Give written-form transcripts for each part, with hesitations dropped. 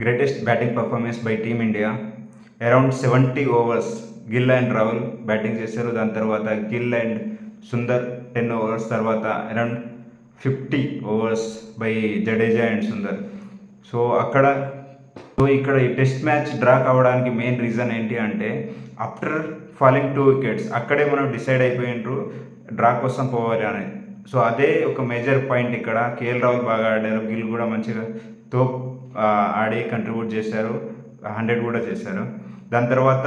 Greatest batting performance by Team India. Around 70 overs Gill and Rahul batting చేశారు. దాని తర్వాత Gill and Sundar 10 overs తర్వాత around 50 overs by Jadeja and Sundar. ఇక్కడ ఈ టెస్ట్ మ్యాచ్ డ్రా కావడానికి మెయిన్ రీజన్ ఏంటి అంటే ఆఫ్టర్ ఫాలింగ్ 2 wickets అక్కడే మనం డిసైడ్ అయిపోయినారు డ్రా కోసం పోవాలి అని. సో అదే ఒక మేజర్ పాయింట్. ఇక్కడ కేఎల్ రాహుల్ బాగా ఆడారు, గిల్ కూడా మంచిగా ఆడి కంట్రిబ్యూట్ చేశారు, 100 కూడా చేశారు. దాని తర్వాత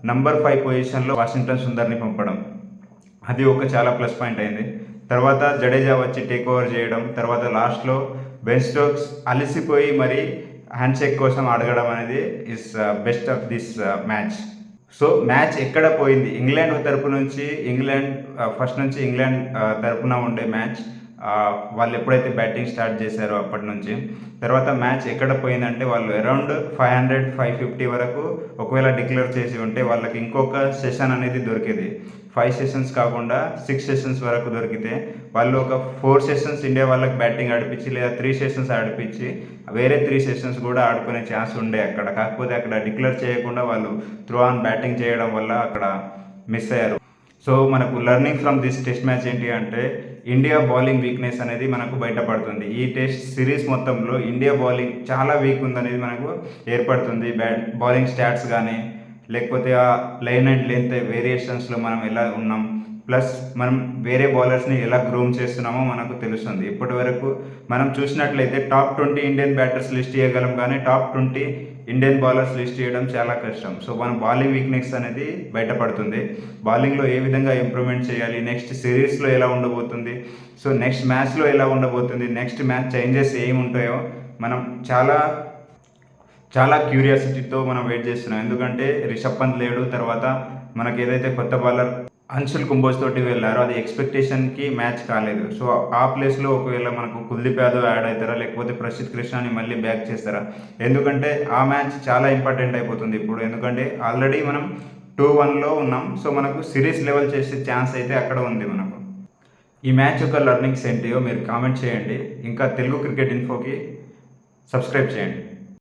నంబర్ 5 పొజిషన్లో వాషింగ్టన్ సుందర్ని పంపడం, అది ఒక చాలా ప్లస్ పాయింట్ అయింది. తర్వాత జడేజా వచ్చి టేక్ ఓవర్ చేయడం, తర్వాత లాస్ట్లో బెన్ స్టోక్స్ అలసిపోయి మరి హ్యాండ్ షేక్ కోసం అడగడం అనేది is best of this match. So match ఎక్కడ పోయింది, ఇంగ్లాండ్ తరపు నుంచి ఫస్ట్ నుంచి ఇంగ్లాండ్ తరపున ఉండే మ్యాచ్ వాళ్ళు ఎప్పుడైతే బ్యాటింగ్ స్టార్ట్ చేశారో అప్పటి నుంచి తర్వాత మ్యాచ్ ఎక్కడ పోయిందంటే వాళ్ళు అరౌండ్ 500-550 వరకు ఒకవేళ డిక్లేర్ చేసి ఉంటే వాళ్ళకి ఇంకొక సెషన్ అనేది దొరికేది. 5 సెషన్స్ కాకుండా 6 సెషన్స్ వరకు దొరికితే వాళ్ళు ఒక 4 సెషన్స్ ఇండియా వాళ్ళకి బ్యాటింగ్ ఆడిపించి లేదా 3 సెషన్స్ ఆడిపించి వేరే 3 సెషన్స్ కూడా ఆడుకునే ఛాన్స్ ఉండే అక్కడ. కాకపోతే అక్కడ డిక్లేర్ చేయకుండా వాళ్ళు త్రూ ఆన్ బ్యాటింగ్ చేయడం వల్ల అక్కడ మిస్ అయ్యారు. సో మనకు learning from this test match ఏంటి అంటే ఇండియా బౌలింగ్ వీక్నెస్ అనేది మనకు బయటపడుతుంది. ఈ టెస్ట్ సిరీస్ మొత్తంలో ఇండియా బౌలింగ్ చాలా వీక్ ఉందనేది మనకు ఏర్పడుతుంది. బౌలింగ్ స్టాట్స్ కానీ లేకపోతే ఆ లైన్ అండ్ లెంత్ వేరియేషన్స్లో మనం ఎలా ఉన్నాం, ప్లస్ మనం వేరే బౌలర్స్ని ఎలా గ్రూమ్ చేస్తున్నామో మనకు తెలుస్తుంది. ఇప్పటి వరకు మనం చూసినట్లయితే టాప్ 20 ఇండియన్ బ్యాటర్స్ లిస్ట్ చేయగలం, కానీ టాప్ 20 ఇండియన్ బౌలర్స్ లిస్ట్ చేయడం చాలా కష్టం. సో మన బౌలింగ్ వీక్నెస్ అనేది బయటపడుతుంది. బౌలింగ్లో ఏ విధంగా ఇంప్రూవ్మెంట్ చేయాలి, నెక్స్ట్ సిరీస్లో ఎలా ఉండబోతుంది, సో నెక్స్ట్ మ్యాచ్లో ఎలా ఉండబోతుంది, నెక్స్ట్ మ్యాచ్ చేంజెస్ ఏమి ఉంటాయో మనం చాలా క్యూరియాసిటీతో మనం వెయిట్ చేస్తున్నాం. ఎందుకంటే రిషబ్ పంత్ లేడు, తర్వాత మనకి ఏదైతే కొత్త బౌలర్ అంశుల్ కుంబోజ్ తోటి వెళ్ళారో అది ఎక్స్పెక్టేషన్కి మ్యాచ్ కాలేదు. సో ఆ ప్లేస్లో ఒకవేళ మనకు కుల్దీప్ యాదవ్ యాడ్ అవుతారా, లేకపోతే ప్రసిద్ధ్ కృష్ణని మళ్ళీ బ్యాక్ చేస్తారా? ఎందుకంటే ఆ మ్యాచ్ చాలా ఇంపార్టెంట్ అయిపోతుంది ఇప్పుడు. ఎందుకంటే ఆల్రెడీ మనం 2-1లో ఉన్నాం. సో మనకు సిరీస్ లెవెల్ చేసే ఛాన్స్ అయితే అక్కడ ఉంది మనకు. ఈ మ్యాచ్ యొక్క లెర్నింగ్స్ ఏంటియో మీరు కామెంట్ చేయండి. ఇంకా తెలుగు క్రికెట్ ఇన్ఫోకి సబ్స్క్రైబ్ చేయండి.